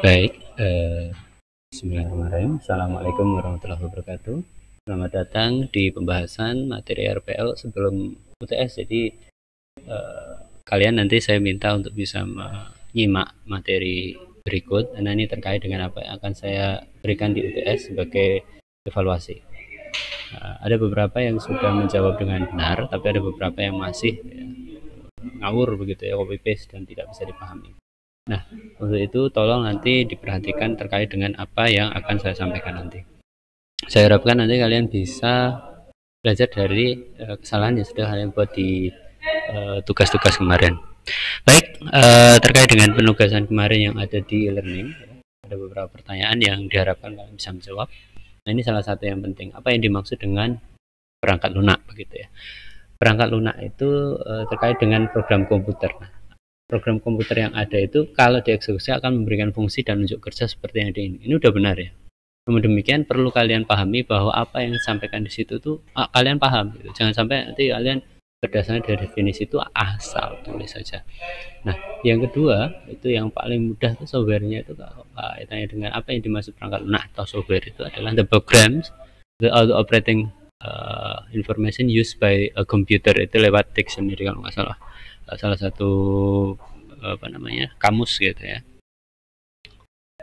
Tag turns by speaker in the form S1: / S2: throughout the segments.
S1: Baik, bismillahirrahmanirrahim. Assalamualaikum warahmatullahi wabarakatuh. Selamat datang di pembahasan materi RPL sebelum UTS. Jadi kalian nanti saya minta untuk bisa menyimak materi berikut, karena ini terkait dengan apa yang akan saya berikan di UTS sebagai evaluasi. Ada beberapa yang sudah menjawab dengan benar, tapi ada beberapa yang masih ngawur begitu ya, copy paste dan tidak bisa dipahami. Nah, untuk itu tolong nanti diperhatikan terkait dengan apa yang akan saya sampaikan nanti. Saya harapkan nanti kalian bisa belajar dari kesalahan yang sudah kalian buat di tugas-tugas kemarin. Baik, terkait dengan penugasan kemarin yang ada di e-learning, ada beberapa pertanyaan yang diharapkan kalian bisa menjawab. Nah, ini salah satu yang penting. Apa yang dimaksud dengan perangkat lunak begitu ya? Perangkat lunak itu terkait dengan program komputer. Nah, program komputer yang ada itu kalau dieksekusi akan memberikan fungsi dan unjuk kerja seperti yang ada ini. Ini udah benar ya. Namun demikian perlu kalian pahami bahwa apa yang disampaikan di situ tuh kalian paham gitu. Jangan sampai nanti kalian berdasarkan dari definisi itu asal tulis saja. Nah, yang kedua itu yang paling mudah itu softwarenya itu kalau kaitannya dengan apa yang dimaksud perangkat lunak atau software itu adalah the programs, the auto operating information used by a computer. Itu lewat dictionary kalau nggak salah, salah satu kamus gitu ya.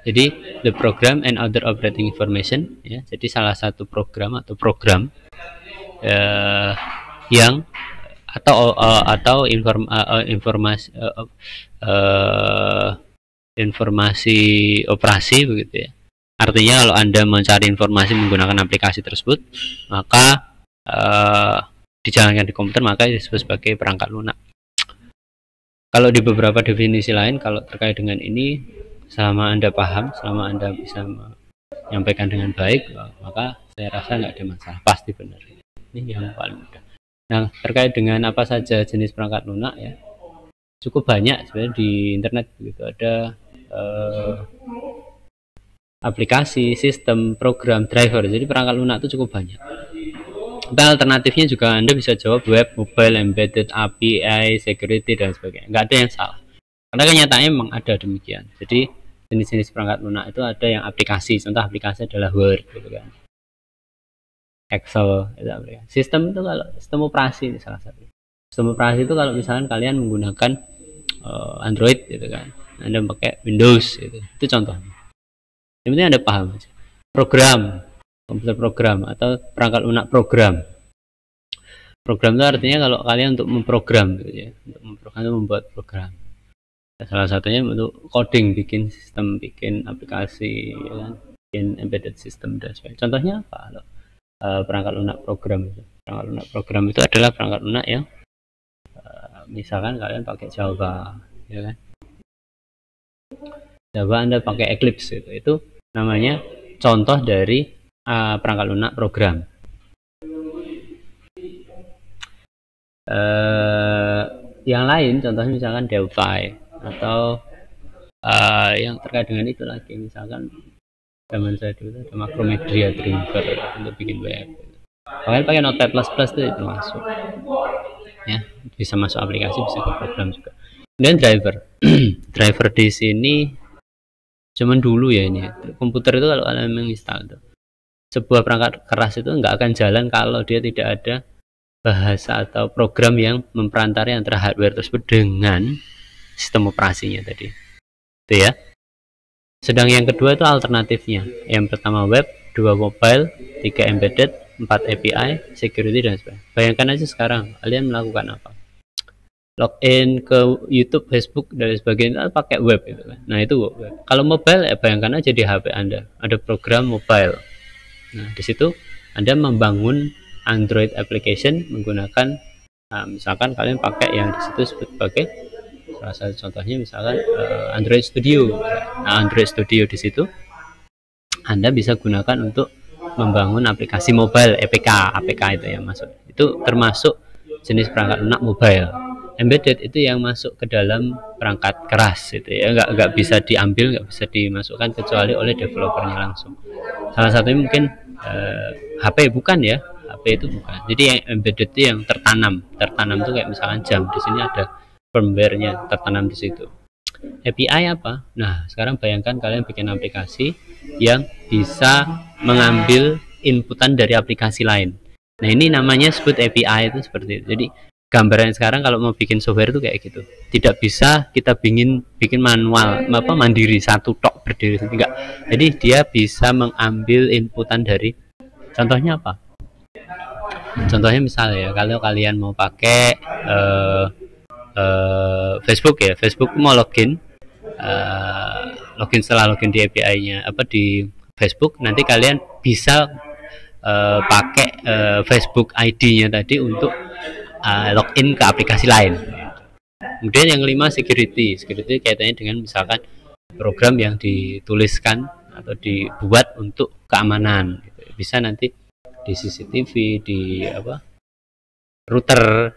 S1: Jadi the program and other operating information ya. Jadi salah satu program atau program yang atau informasi operasi begitu ya. Artinya kalau Anda mencari informasi menggunakan aplikasi tersebut, maka dijalankan di komputer, maka disebut sebagai perangkat lunak. Kalau di beberapa definisi lain, kalau terkait dengan ini, selama Anda paham, selama Anda bisa menyampaikan dengan baik, maka saya rasa nggak ada masalah, pasti benar. Ini yang paling mudah. Nah, terkait dengan apa saja jenis perangkat lunak ya, cukup banyak sebenarnya di internet begitu. Ada aplikasi, sistem, program, driver. Jadi perangkat lunak itu cukup banyak. Dan alternatifnya juga Anda bisa jawab web, mobile, embedded, API, security dan sebagainya. Nggak ada yang salah. Karena kenyataannya memang ada demikian. Jadi jenis-jenis perangkat lunak itu ada yang aplikasi. Contoh aplikasi adalah Word, gitu kan. Excel, itu aplikasi. Sistem itu kalau sistem operasi ini salah satu. Sistem operasi itu kalau misalkan kalian menggunakan Android, gitu kan. Anda pakai Windows, gitu. Itu contohnya. Yang penting Anda paham aja. Program, komputer program atau perangkat lunak program. Program itu artinya kalau kalian untuk memprogram gitu ya, untuk memprogram itu membuat program. Salah satunya untuk coding, bikin sistem, bikin aplikasi, ya kan? Bikin embedded system dan sebagainya. Contohnya apa? Kalau perangkat lunak program itu. Perangkat lunak program itu adalah perangkat lunak yang misalkan kalian pakai Java, ya kan? Java Anda pakai Eclipse itu namanya contoh dari perangkat lunak program. Yang lain contohnya misalkan Delphi atau yang terkait dengan itu lagi, misalkan zaman saya dulu ada Macromedia Dreamweaver untuk bikin web. Kalian pakai Notepad++ itu masuk ya, bisa masuk aplikasi, bisa ke program juga. Dan driver driver di sini cuman dulu ya, ini komputer itu kalau kalian menginstal itu sebuah perangkat keras itu nggak akan jalan kalau dia tidak ada bahasa atau program yang memperantara antara hardware tersebut dengan sistem operasinya tadi itu ya. Sedang yang kedua itu alternatifnya, yang pertama web, 2 mobile, 3 embedded, 4 API, security dan sebagainya. Bayangkan aja sekarang kalian melakukan apa, login ke YouTube, Facebook dan sebagainya pakai web gitu kan. Nah itu web. Kalau mobile ya bayangkan aja di HP Anda ada program mobile. Nah di situ Anda membangun Android application menggunakan misalkan kalian pakai yang di situ sebut sebagai salah satu contohnya misalkan Android Studio. Nah Android Studio di situ Anda bisa gunakan untuk membangun aplikasi mobile, APK itu yang masuk. Itu termasuk jenis perangkat lunak mobile. Embedded itu yang masuk ke dalam perangkat keras itu ya, nggak bisa diambil, nggak bisa dimasukkan kecuali oleh developernya langsung. Salah satunya mungkin HP, bukan ya, HP itu bukan. Jadi yang embedded itu yang tertanam itu kayak misalkan jam, di sini ada firmware-nya tertanam di situ. API apa? Nah, sekarang bayangkan kalian bikin aplikasi yang bisa mengambil inputan dari aplikasi lain. Nah, ini namanya sebut API itu seperti itu. Jadi, gambaran sekarang kalau mau bikin software itu kayak gitu. Tidak bisa kita bikin manual mandiri satu tok berdiri enggak. Jadi dia bisa mengambil inputan dari, contohnya apa? Contohnya misalnya ya, kalau kalian mau pakai Facebook ya, Facebook mau login, setelah login di API-nya di Facebook, nanti kalian bisa pakai Facebook ID-nya tadi untuk login ke aplikasi lain. Kemudian yang kelima security kaitannya dengan misalkan program yang dituliskan atau dibuat untuk keamanan gitu. Bisa nanti di CCTV, di router,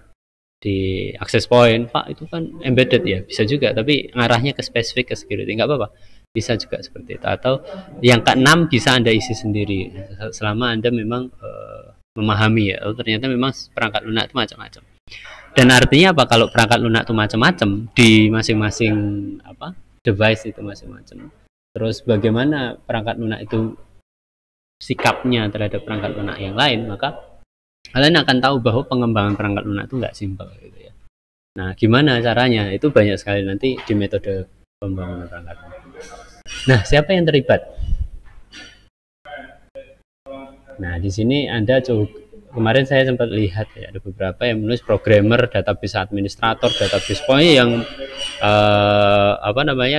S1: di access point, Pak itu kan embedded ya, bisa juga, tapi ngarahnya ke spesifik ke security, nggak apa-apa, bisa juga seperti itu. Atau yang keenam bisa Anda isi sendiri selama Anda memang memahami ya, ternyata memang perangkat lunak itu macam-macam. Dan artinya apa, kalau perangkat lunak itu macam-macam di masing-masing device itu masing-macam, terus bagaimana perangkat lunak itu sikapnya terhadap perangkat lunak yang lain, maka kalian akan tahu bahwa pengembangan perangkat lunak itu nggak simpel gitu ya. Nah, gimana caranya? Itu banyak sekali nanti di metode pembangunan perangkat lunak. Nah, siapa yang terlibat? Nah, di sini Anda kemarin saya sempat lihat ya, ada beberapa yang menulis programmer, database administrator, database pokoknya yang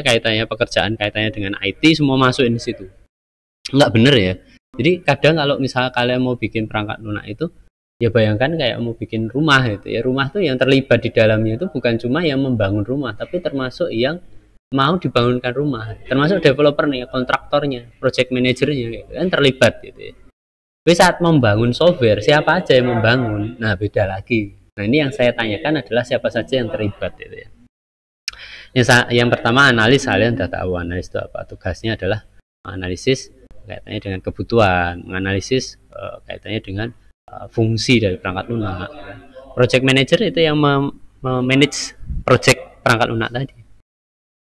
S1: kaitannya pekerjaan kaitannya dengan IT semua masuk di situ. Nggak bener ya. Jadi kadang kalau misalnya kalian mau bikin perangkat lunak itu, ya bayangkan kayak mau bikin rumah gitu ya. Rumah tuh yang terlibat di dalamnya itu bukan cuma yang membangun rumah, tapi termasuk yang mau dibangunkan rumah, termasuk developer nih, kontraktornya, project manajernya gitu kan terlibat gitu ya. Tapi saat membangun software, siapa aja yang membangun? Nah, beda lagi. Nah, ini yang saya tanyakan adalah siapa saja yang terlibat gitu ya. Yang pertama, analis. Kalian sudah tahu analis itu apa? Tugasnya adalah analisis kaitannya dengan kebutuhan, menganalisis kaitannya dengan fungsi dari perangkat lunak. Project manager itu yang memanage project perangkat lunak tadi.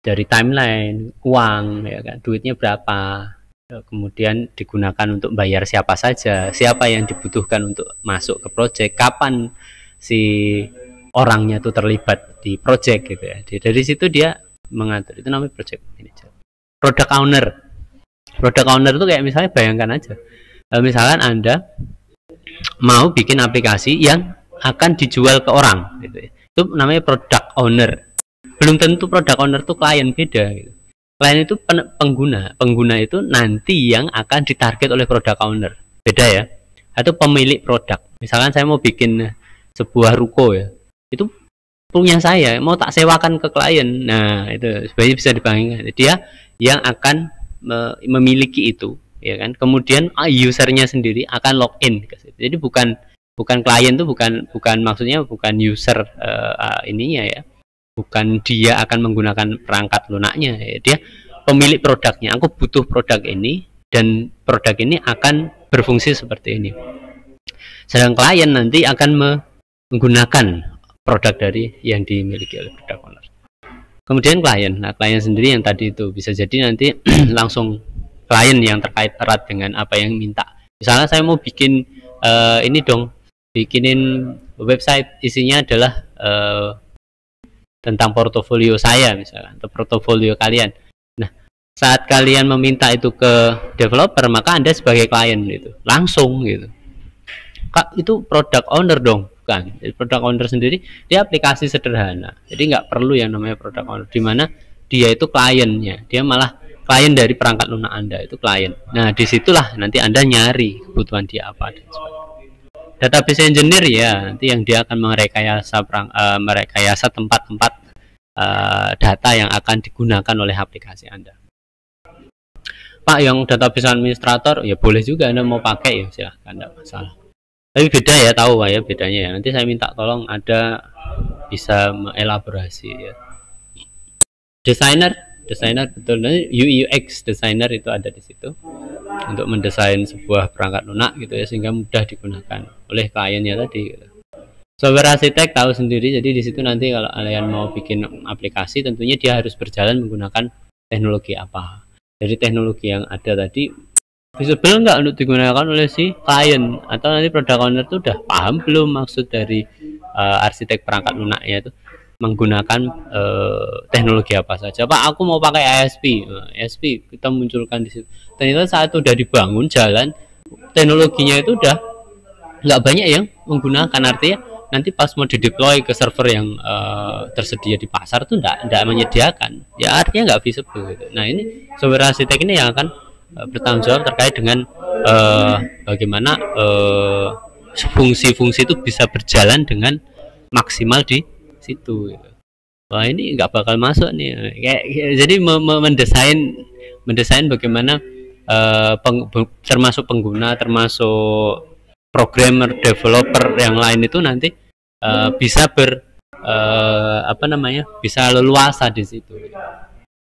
S1: Dari timeline, uang, ya kan, duitnya berapa, kemudian digunakan untuk bayar siapa saja, siapa yang dibutuhkan untuk masuk ke project, kapan si orangnya tuh terlibat di project gitu ya. Dari situ dia mengatur, itu namanya project manager. Product owner itu kayak misalnya bayangkan aja, misalkan Anda mau bikin aplikasi yang akan dijual ke orang gitu ya. Itu namanya product owner. Belum tentu product owner itu klien, beda gitu. Klien itu pengguna itu nanti yang akan ditarget oleh product owner, beda ya. Atau pemilik produk, misalkan saya mau bikin sebuah ruko ya, itu punya saya, mau tak sewakan ke klien. Nah, itu sebenarnya bisa dibandingkan, dia yang akan memiliki itu ya kan. Kemudian usernya sendiri akan login ke situ. Jadi bukan klien itu bukan maksudnya bukan user ininya ya, bukan dia akan menggunakan perangkat lunaknya ya. Dia pemilik produknya, aku butuh produk ini dan produk ini akan berfungsi seperti ini. Sedang klien nanti akan menggunakan produk dari yang dimiliki oleh product owner. Kemudian klien, nah klien sendiri yang tadi itu bisa jadi nanti langsung klien yang terkait erat dengan apa yang minta. Misalnya saya mau bikin bikinin website, isinya adalah tentang portofolio saya misalkan, atau portofolio kalian. Nah, saat kalian meminta itu ke developer, maka Anda sebagai klien gitu, langsung gitu. Kak, itu product owner dong, kan? Jadi product owner sendiri dia aplikasi sederhana, jadi nggak perlu yang namanya product owner, di mana dia itu kliennya, dia malah klien dari perangkat lunak Anda, itu klien. Nah, disitulah nanti Anda nyari kebutuhan dia apa dan sebagainya. Database engineer ya, nanti yang dia akan merekayasa tempat-tempat data yang akan digunakan oleh aplikasi Anda. Pak, yang database administrator ya boleh juga Anda mau pakai ya, silahkan, tidak masalah. Tapi beda ya, tahu ya bedanya ya. Nanti saya minta tolong ada bisa mengelaborasi ya. Desainer betul, UI UX designer itu ada di situ untuk mendesain sebuah perangkat lunak gitu ya, sehingga mudah digunakan oleh kliennya tadi gitu. Software arsitek tahu sendiri, jadi di situ nanti kalau kalian mau bikin aplikasi tentunya dia harus berjalan menggunakan teknologi apa. Jadi teknologi yang ada tadi visible nggak untuk digunakan oleh si klien, atau nanti product owner itu udah paham belum maksud dari arsitek perangkat lunaknya itu menggunakan teknologi apa saja. Pak, aku mau pakai ASP. ASP kita munculkan di situ. Ternyata saat udah dibangun jalan, teknologinya itu udah nggak banyak yang menggunakan, artinya nanti pas mau dideploy ke server yang tersedia di pasar tuh nggak menyediakan, ya artinya nggak visible gitu. Nah ini software arsitek ini yang akan bertanggung jawab terkait dengan bagaimana fungsi-fungsi itu bisa berjalan dengan maksimal di situ gitu. Wah ini nggak bakal masuk nih kayak, jadi mendesain bagaimana termasuk pengguna, termasuk programmer, developer yang lain itu nanti bisa bisa leluasa di situ.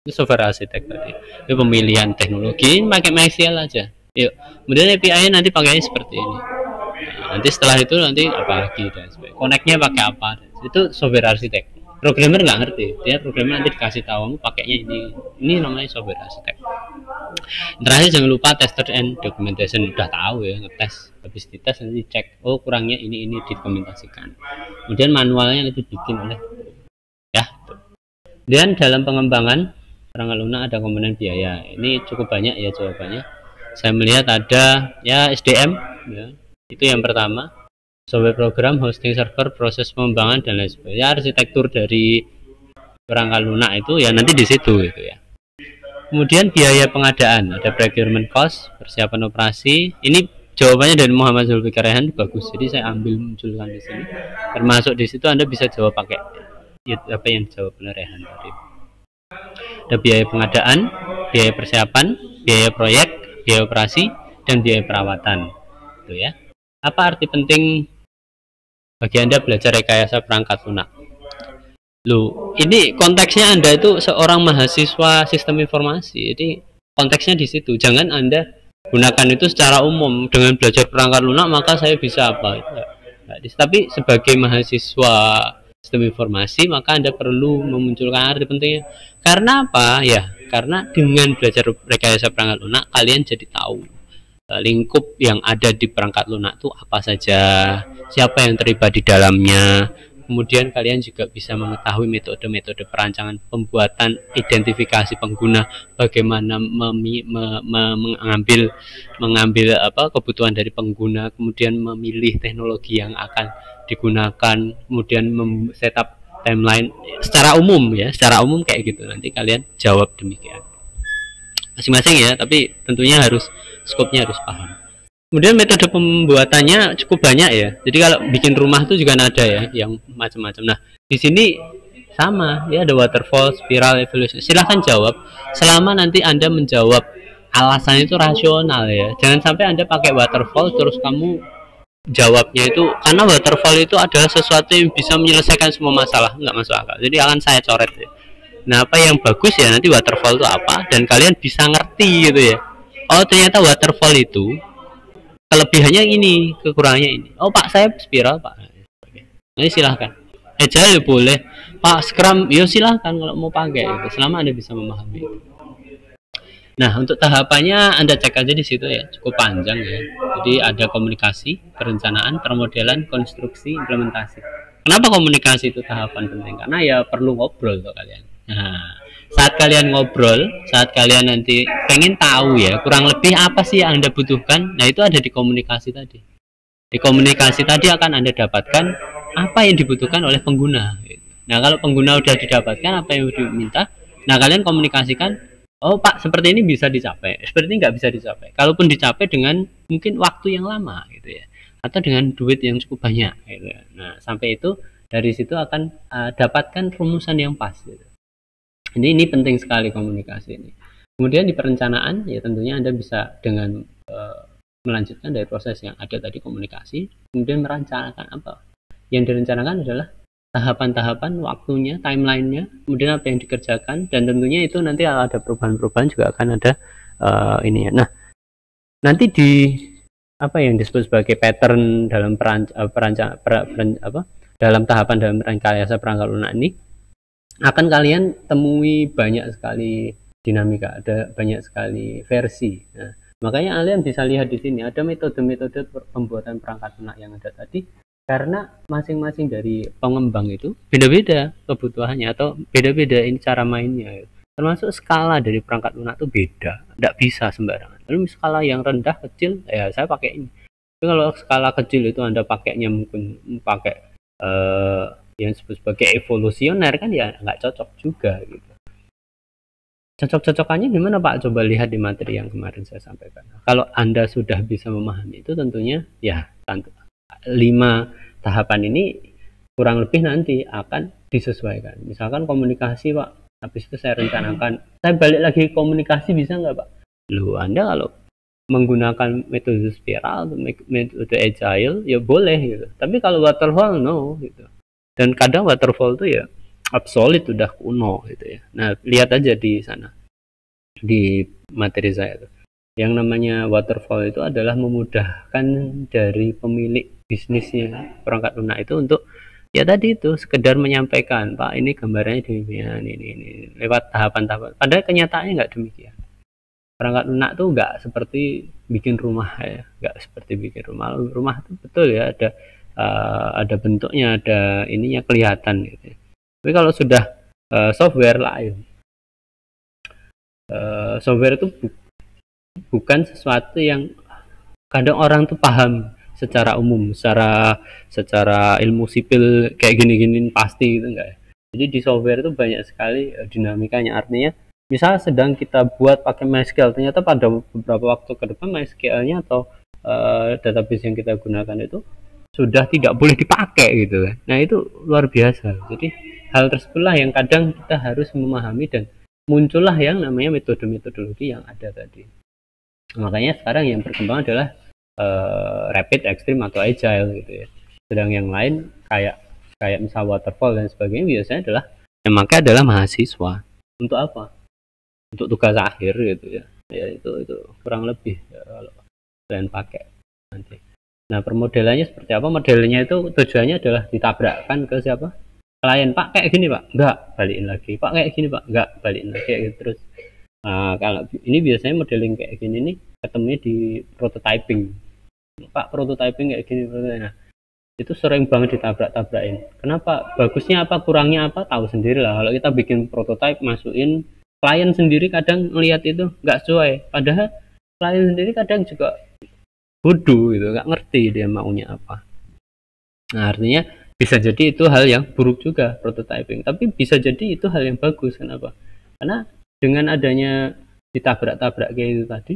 S1: Itu software arsitek tadi. Itu pemilihan teknologi pakai MySQL aja. Yuk, kemudian API nanti pakainya seperti ini. Nanti setelah itu nanti apa lagi dan sebagainya. Connect-nya pakai apa? Itu software arsitek. Programmer nggak ngerti, dia programmer nanti dikasih tahu pakainya ini namanya software arsitek. Terakhir jangan lupa tester and documentation, udah tahu ya, ngetes, habis dites nanti cek, oh kurangnya ini didokumentasikan. Kemudian manualnya nanti bikin oleh ya. Dan dalam pengembangan perangkat lunak ada komponen biaya, ini cukup banyak ya jawabannya. Saya melihat ada ya SDM ya, itu yang pertama, software program, hosting server, proses pengembangan dan lain sebagainya. Ya, arsitektur dari perangkat lunak itu ya nanti di situ gitu ya. Kemudian biaya pengadaan, ada procurement cost, persiapan operasi. Ini jawabannya dari Muhammad Zulfikar Rehan, bagus. Jadi saya ambil munculkan di sini. Termasuk di situ Anda bisa jawab pakai apa yang dijawab oleh Rehan tadi. Ada biaya pengadaan, biaya persiapan, biaya proyek, biaya operasi, dan biaya perawatan. Itu ya. Apa arti penting bagi Anda belajar rekayasa perangkat lunak? Loh, ini konteksnya Anda itu seorang mahasiswa sistem informasi. Jadi konteksnya di situ. Jangan Anda gunakan itu secara umum dengan belajar perangkat lunak maka saya bisa apa. Nah, tapi sebagai mahasiswa sistem informasi maka Anda perlu memunculkan arti pentingnya. Karena apa? Ya, karena dengan belajar rekayasa perangkat lunak kalian jadi tahu lingkup yang ada di perangkat lunak itu apa saja, siapa yang terlibat di dalamnya. Kemudian kalian juga bisa mengetahui metode-metode perancangan, pembuatan, identifikasi pengguna, bagaimana mengambil kebutuhan dari pengguna, kemudian memilih teknologi yang akan digunakan, kemudian setup timeline secara umum ya, secara umum kayak gitu. Nanti kalian jawab demikian masing-masing ya, tapi tentunya harus skopnya harus paham. Kemudian metode pembuatannya cukup banyak ya. Jadi kalau bikin rumah itu juga ada ya yang macam-macam. Nah, di sini sama ya, ada waterfall, spiral, evolution. Silahkan jawab selama nanti Anda menjawab alasan itu rasional ya. Jangan sampai Anda pakai waterfall terus kamu jawabnya itu karena waterfall itu adalah sesuatu yang bisa menyelesaikan semua masalah, nggak masuk akal. Jadi akan saya coret ya. Nah, apa yang bagus ya nanti waterfall itu apa dan kalian bisa ngerti gitu ya. Oh, ternyata waterfall itu kelebihannya ini, kekurangannya ini. Oh Pak, saya spiral Pak. Nah, silahkan. Agile boleh. Pak, Scrum, yo silahkan kalau mau pakai itu, selama Anda bisa memahami itu. Nah, untuk tahapannya Anda cek aja di situ ya, cukup panjang ya. Jadi ada komunikasi, perencanaan, permodelan, konstruksi, implementasi. Kenapa komunikasi itu tahapan penting? Karena ya perlu ngobrol tuh kalian. Nah, saat kalian ngobrol, saat kalian nanti pengen tahu ya kurang lebih apa sih yang Anda butuhkan, nah itu ada di komunikasi tadi. Di komunikasi tadi akan Anda dapatkan apa yang dibutuhkan oleh pengguna. Nah, kalau pengguna udah didapatkan apa yang diminta, nah kalian komunikasikan, oh Pak, seperti ini bisa dicapai, seperti ini nggak bisa dicapai. Kalaupun dicapai dengan mungkin waktu yang lama gitu ya, atau dengan duit yang cukup banyak gitu. Nah, sampai itu dari situ akan dapatkan rumusan yang pas gitu. Ini penting sekali komunikasi ini. Kemudian di perencanaan ya tentunya Anda bisa dengan melanjutkan dari proses yang ada tadi, komunikasi, kemudian merencanakan apa yang direncanakan adalah tahapan-tahapan, waktunya, timelinenya, kemudian apa yang dikerjakan, dan tentunya itu nanti ada perubahan-perubahan juga akan ada ini ya. Nah, nanti di apa yang disebut sebagai pattern dalam dalam rekayasa perangkat lunak ini akan kalian temui banyak sekali dinamika, ada banyak sekali versi. Nah, makanya kalian bisa lihat di sini ada metode-metode pembuatan perangkat lunak yang ada tadi, karena masing-masing dari pengembang itu beda-beda kebutuhannya atau beda-beda ini cara mainnya. Termasuk skala dari perangkat lunak itu beda, tidak bisa sembarangan. Lalu skala yang rendah kecil, ya saya pakai ini. Tapi kalau skala kecil itu Anda pakainya mungkin pakai yang disebut sebagai evolusioner, kan ya nggak cocok juga gitu. Cocok-cocokannya gimana Pak? Coba lihat di materi yang kemarin saya sampaikan. Kalau Anda sudah bisa memahami itu, tentunya ya 5 tahapan ini kurang lebih nanti akan disesuaikan. Misalkan komunikasi Pak, habis itu saya rencanakan, saya balik lagi komunikasi, bisa nggak Pak? Loh, Anda kalau menggunakan metode spiral, metode agile, ya boleh gitu. Tapi kalau waterfall, no gitu. Dan kadang waterfall itu ya obsolete, udah kuno gitu ya. Nah, lihat aja di sana di materi saya tuh. Yang namanya waterfall itu adalah memudahkan dari pemilik bisnisnya perangkat lunak itu untuk ya tadi itu sekedar menyampaikan, Pak ini gambarnya demikian, ini lewat tahapan-tahapan. Padahal kenyataannya nggak demikian. Perangkat lunak tuh nggak seperti bikin rumah ya, nggak seperti bikin rumah. Rumah itu betul ya ada bentuknya, ada ininya kelihatan gitu. Tapi kalau sudah software lain, software itu bukan sesuatu yang kadang orang tuh paham secara umum, secara ilmu sipil kayak gini-gini pasti gitu enggak ya. Jadi di software itu banyak sekali dinamikanya. Artinya misal sedang kita buat pakai MySQL, ternyata pada beberapa waktu ke depan MySQL-nya atau database yang kita gunakan itu sudah tidak boleh dipakai gitu kan. Nah itu luar biasa. Jadi hal tersebutlah yang kadang kita harus memahami, dan muncullah yang namanya metode-metodologi yang ada tadi. Makanya sekarang yang berkembang adalah rapid, extreme atau agile gitu ya. Sedang yang lain kayak misal waterfall dan sebagainya biasanya adalah yang pakai adalah mahasiswa. Untuk apa? Untuk tugas akhir gitu ya. Ya itu kurang lebih ya, kalau kalian pakai nanti. Nah, permodelannya seperti apa? Modelnya itu tujuannya adalah ditabrakkan ke siapa? Klien. Pak kayak gini Pak, enggak, balikin lagi. Pak kayak gini Pak, enggak, balikin lagi kayak gitu terus. Nah, kalau ini biasanya modeling kayak gini nih ketemunya di prototyping. Pak prototyping kayak gini. Nah, itu sering banget ditabrak-tabrakin. Kenapa? Bagusnya apa, kurangnya apa, tahu sendiri lah. Kalau kita bikin prototype, masukin, klien sendiri kadang melihat itu nggak sesuai. Padahal klien sendiri kadang juga bodoh gitu, nggak ngerti dia maunya apa. Nah, artinya bisa jadi itu hal yang buruk juga prototyping, tapi bisa jadi itu hal yang bagus. Kenapa? Karena dengan adanya ditabrak-tabrak kayak itu tadi,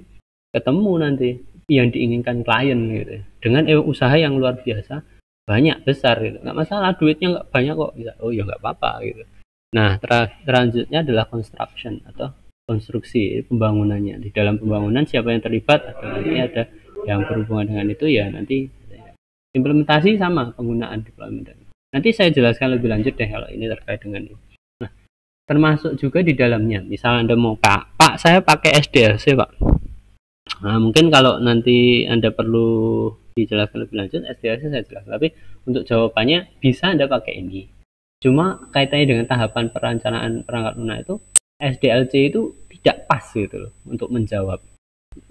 S1: ketemu nanti yang diinginkan klien gitu, dengan usaha yang luar biasa, banyak, besar gitu, nggak masalah, duitnya nggak banyak kok, oh ya nggak apa-apa gitu. Nah, selanjutnya adalah construction atau konstruksi pembangunannya. Di dalam pembangunan siapa yang terlibat, atau nanti ada yang berhubungan dengan itu ya. Nanti implementasi sama penggunaan deployment. Nanti saya jelaskan lebih lanjut deh kalau ini terkait dengan ini. Nah, termasuk juga di dalamnya, misal Anda mau Pak saya pakai SDLC Pak. Nah, mungkin kalau nanti Anda perlu dijelaskan lebih lanjut, SDLC saya jelaskan. Tapi untuk jawabannya bisa Anda pakai ini. Cuma kaitannya dengan tahapan perencanaan perangkat lunak itu, SDLC itu tidak pas gitu loh untuk menjawab.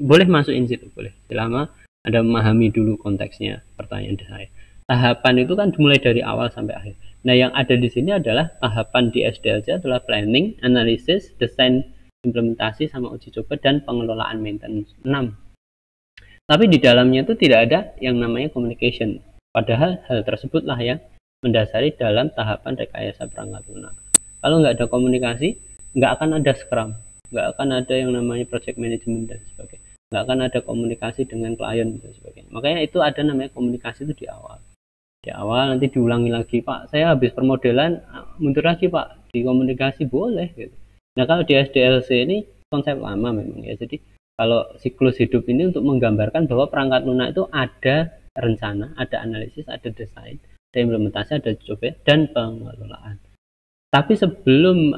S1: Boleh masukin situ, boleh, selama Anda memahami dulu konteksnya pertanyaan saya. Tahapan itu kan dimulai dari awal sampai akhir. Nah, yang ada di sini adalah tahapan di SDLC adalah planning, analisis, desain, implementasi, sama uji coba, dan pengelolaan maintenance. 6. Tapi di dalamnya itu tidak ada yang namanya communication. Padahal hal tersebutlah yang mendasari dalam tahapan rekayasa perangkat lunak. Kalau nggak ada komunikasi, nggak akan ada Scrum, nggak akan ada yang namanya project management dan sebagainya, nggak akan ada komunikasi dengan klien dan sebagainya. Makanya itu ada namanya komunikasi itu di awal. Di awal nanti diulangi lagi, Pak saya habis permodelan mundur lagi Pak, di komunikasi boleh gitu. Nah, kalau di SDLC ini konsep lama memang ya. Jadi kalau siklus hidup ini untuk menggambarkan bahwa perangkat lunak itu ada rencana, ada analisis, ada desain, ada implementasi, ada coba, dan pengelolaan. Tapi sebelum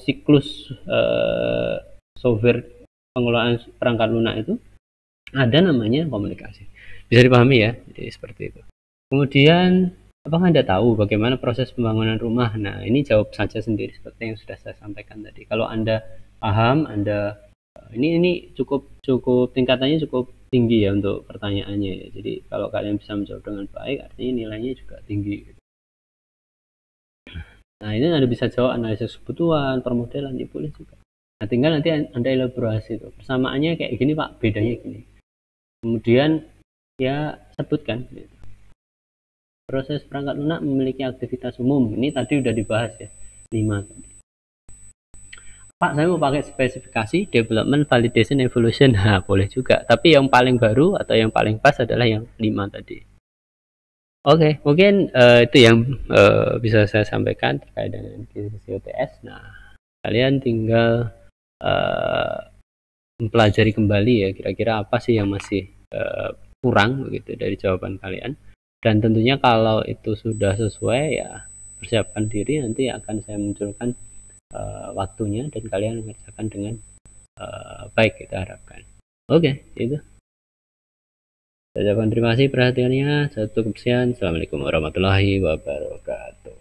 S1: siklus software pengelolaan perangkat lunak itu ada namanya komunikasi. Bisa dipahami ya, jadi seperti itu. Kemudian Apakah Anda tahu bagaimana proses pembangunan rumah? Nah, ini jawab saja sendiri seperti yang sudah saya sampaikan tadi. Kalau Anda paham, Anda ini cukup cukup tingkatannya cukup tinggi ya untuk pertanyaannya ya. Jadi kalau kalian bisa menjawab dengan baik, artinya nilainya juga tinggi. Nah, ini Anda bisa jawab analisis kebutuhan, permodelan, ya boleh juga. Nah, tinggal nanti Anda elaborasi tuh. Persamaannya kayak gini Pak, bedanya gini. Kemudian ya sebutkan gitu. Proses perangkat lunak memiliki aktivitas umum. Ini tadi udah dibahas ya. 5 tadi. Pak, saya mau pakai spesifikasi development, validation, evolution. Nah, boleh juga. Tapi yang paling baru atau yang paling pas adalah yang 5 tadi. Oke, mungkin itu yang bisa saya sampaikan terkait dengan COTS. Nah, kalian tinggal mempelajari kembali ya, kira-kira apa sih yang masih kurang begitu dari jawaban kalian. Dan tentunya kalau itu sudah sesuai ya persiapkan diri, nanti akan saya munculkan waktunya dan kalian mengerjakan dengan baik, kita harapkan. Oke, itu. Saya ucapkan terima kasih perhatiannya. Saya tutup sekian. Assalamualaikum warahmatullahi wabarakatuh.